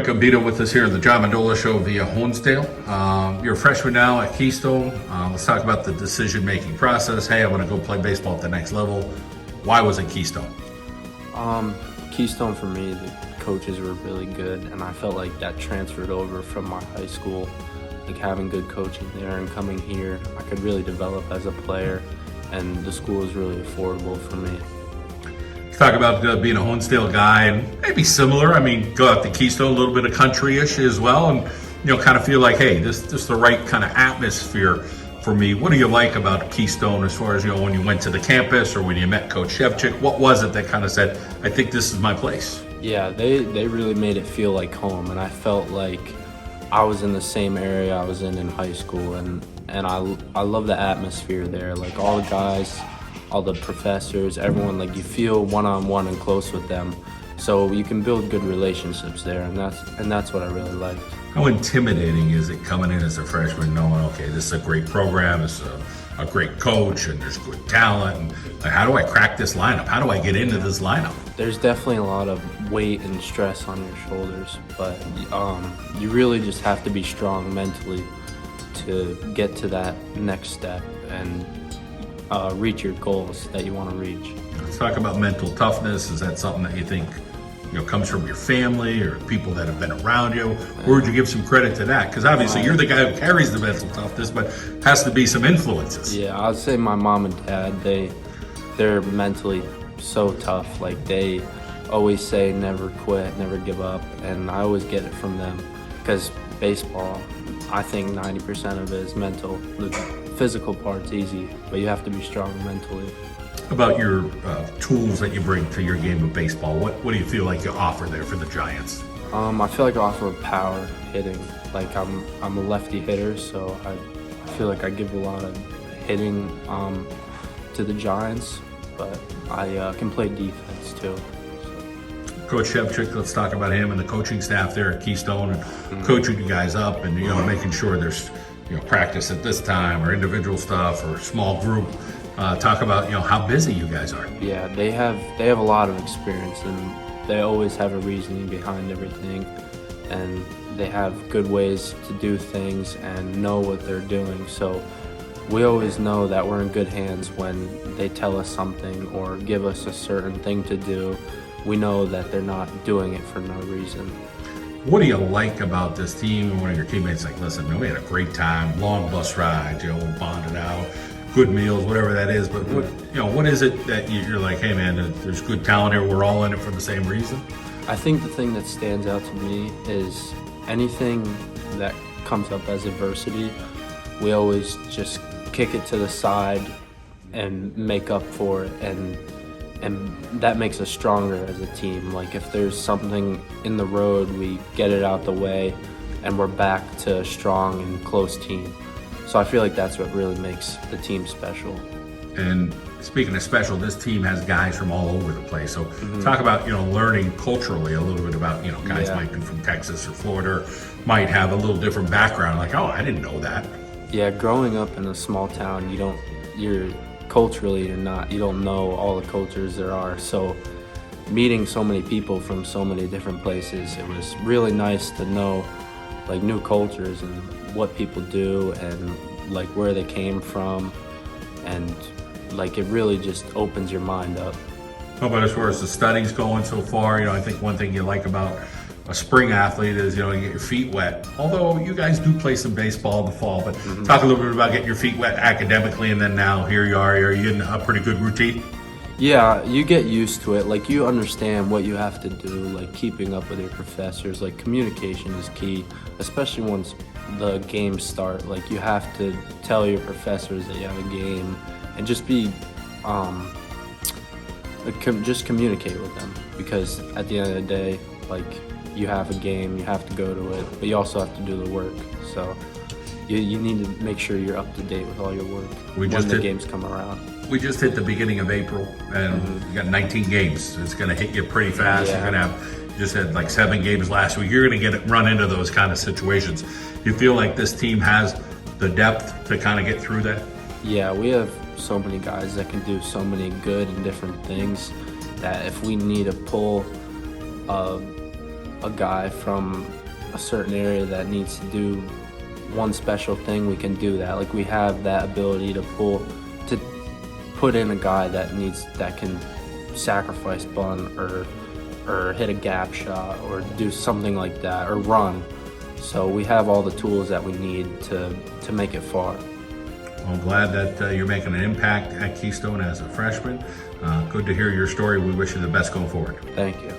Gombita with us here on the John Mendola Show via Honesdale. You're a freshman now at Keystone. Let's talk about the decision-making process. Hey, I want to go play baseball at the next level. Why was it Keystone? Keystone for me, the coaches were really good, and I felt like that transferred over from my high school. Like having good coaching there and coming here, I could really develop as a player, and the school is really affordable for me. Talk about being a Honesdale guy and maybe similar. I mean, go out to Keystone, a little bit of country-ish as well, and kind of feel like, hey, this is the right kind of atmosphere for me. What do you like about Keystone as far as when you went to the campus or when you met Coach Shevchik? What was it that kind of said, I think this is my place? Yeah, they really made it feel like home, and I felt like I was in the same area I was in high school, and I love the atmosphere there. Like all the guys, all the professors, everyone, like you feel one-on-one and close with them, so you can build good relationships there, and that's what I really liked. How intimidating is it coming in as a freshman knowing, okay, this is a great program, this is a great coach, and there's good talent, and like, how do I crack this lineup? How do I get into this lineup? There's definitely a lot of weight and stress on your shoulders, but you really just have to be strong mentally to get to that next step and reach your goals that you want to reach. Let's talk about mental toughness. Is that something that you think comes from your family or people that have been around you? Or would you give some credit to that? Because obviously you're the guy who carries the mental toughness, but has to be some influences. Yeah, I'd say my mom and dad, they're mentally so tough. Like they always say never quit, never give up, and I always get it from them because baseball, I think 90% of it is mental. The physical part's easy, but you have to be strong mentally. About your tools that you bring to your game of baseball, what do you feel like you offer there for the Giants? I feel like I offer power hitting. Like I'm a lefty hitter, so I feel like I give a lot of hitting to the Giants, but I can play defense too. Coach Shevchik, let's talk about him and the coaching staff there at Keystone and coaching you guys up and making sure there's practice at this time or individual stuff or small group. Talk about how busy you guys are. Yeah, they have a lot of experience, and they always have a reasoning behind everything, and they have good ways to do things and know what they're doing. So we always know that we're in good hands when they tell us something or give us a certain thing to do. We know that they're not doing it for no reason. What do you like about this team? And one of your teammates like, listen, man, we had a great time, long bus ride, bonded out, good meals, whatever that is. But what is it that you're like, hey man, there's good talent here, we're all in it for the same reason? I think the thing that stands out to me is anything that comes up as adversity, we always just kick it to the side and make up for it, and that makes us stronger as a team. Like if there's something in the road, we get it out the way and we're back to a strong and close team. So I feel like that's what really makes the team special. And speaking of special, this team has guys from all over the place. So talk about, learning culturally a little bit about, guys might be from Texas or Florida, might have a little different background. Like, oh, I didn't know that. Yeah, growing up in a small town, you don't know all the cultures there are. So meeting so many people from so many different places, it was really nice to know like new cultures and what people do and like where they came from, and like it really just opens your mind up. How about as far as the studies going so far? I think one thing you like about a spring athlete is, you get your feet wet. Although you guys do play some baseball in the fall, but talk a little bit about getting your feet wet academically, and then now here you are you in a pretty good routine? Yeah, you get used to it. Like you understand what you have to do, like keeping up with your professors. Like communication is key, especially once the games start. Like you have to tell your professors that you have a game, and just be just communicate with them, because at the end of the day, like you have a game, you have to go to it, but you also have to do the work. So you need to make sure you're up to date with all your work when the games come around. We just hit the beginning of April, and you got 19 games. It's going to hit you pretty fast. Yeah. You're going to have, you just had like 7 games last week. You're going to run into those kind of situations. You feel like this team has the depth to kind of get through that? Yeah, we have so many guys that can do so many good and different things that if we need to pull a guy from a certain area that needs to do one special thing, we can do that. Like, we have that ability to put in a guy that can sacrifice bunt or hit a gap shot or do something like that or run. So we have all the tools that we need to make it far. Well, I'm glad that you're making an impact at Keystone as a freshman. Good to hear your story. We wish you the best going forward. Thank you.